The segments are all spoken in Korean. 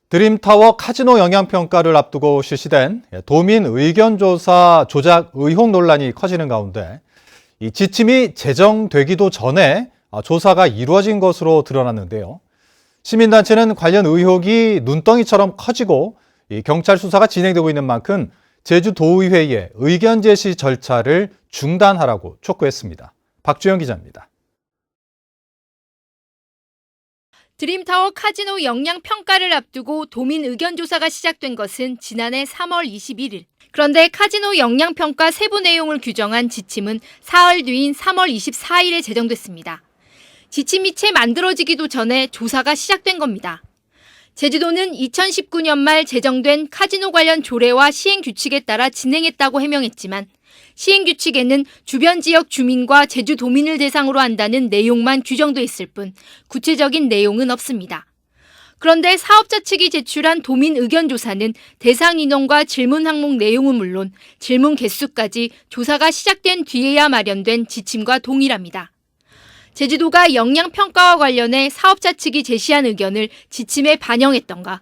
드림타워 카지노 영향평가를 앞두고 실시된 도민 의견조사 조작 의혹 논란이 커지는 가운데 이 지침이 제정되기도 전에 조사가 이루어진 것으로 드러났는데요. 시민단체는 관련 의혹이 눈덩이처럼 커지고 경찰 수사가 진행되고 있는 만큼 제주도의회의 의견 제시 절차를 중단하라고 촉구했습니다. 박주영 기자입니다. 드림타워 카지노 영향평가를 앞두고 도민 의견조사가 시작된 것은 지난해 3월 21일. 그런데 카지노 영향평가 세부 내용을 규정한 지침은 사흘 뒤인 3월 24일에 제정됐습니다. 지침이 채 만들어지기도 전에 조사가 시작된 겁니다. 제주도는 2019년 말 제정된 카지노 관련 조례와 시행규칙에 따라 진행했다고 해명했지만 시행규칙에는 주변 지역 주민과 제주도민을 대상으로 한다는 내용만 규정돼 있을 뿐 구체적인 내용은 없습니다. 그런데 사업자 측이 제출한 도민 의견조사는 대상 인원과 질문 항목 내용은 물론 질문 개수까지 조사가 시작된 뒤에야 마련된 지침과 동일합니다. 제주도가 영향평가와 관련해 사업자 측이 제시한 의견을 지침에 반영했던가,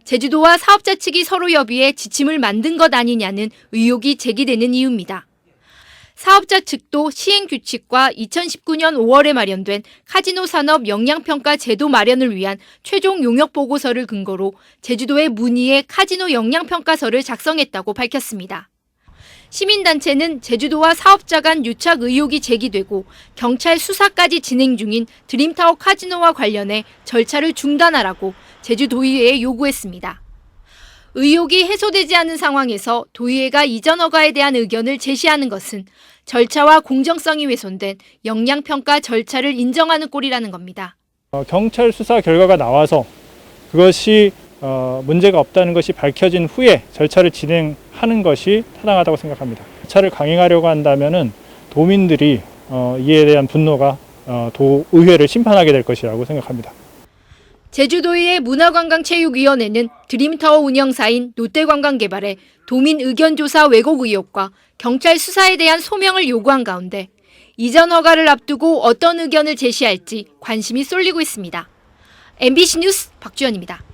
제주도와 사업자 측이 서로 협의해 지침을 만든 것 아니냐는 의혹이 제기되는 이유입니다. 사업자 측도 시행규칙과 2019년 5월에 마련된 카지노 산업 영향평가 제도 마련을 위한 최종 용역 보고서를 근거로 제주도의 문의에 카지노 영향평가서를 작성했다고 밝혔습니다. 시민단체는 제주도와 사업자 간 유착 의혹이 제기되고 경찰 수사까지 진행 중인 드림타워 카지노와 관련해 절차를 중단하라고 제주도의회에 요구했습니다. 의혹이 해소되지 않은 상황에서 도의회가 이전 허가에 대한 의견을 제시하는 것은 절차와 공정성이 훼손된 영향평가 절차를 인정하는 꼴이라는 겁니다. 경찰 수사 결과가 나와서 그것이 문제가 없다는 것이 밝혀진 후에 절차를 진행하는 것이 타당하다고 생각합니다. 절차를 강행하려고 한다면 도민들이 이에 대한 분노가 도의회를 심판하게 될 것이라고 생각합니다. 제주도의회 문화관광체육위원회는 드림타워 운영사인 롯데관광개발에 도민 의견조사 왜곡 의혹과 경찰 수사에 대한 소명을 요구한 가운데 이전 허가를 앞두고 어떤 의견을 제시할지 관심이 쏠리고 있습니다. MBC 뉴스 박주연입니다.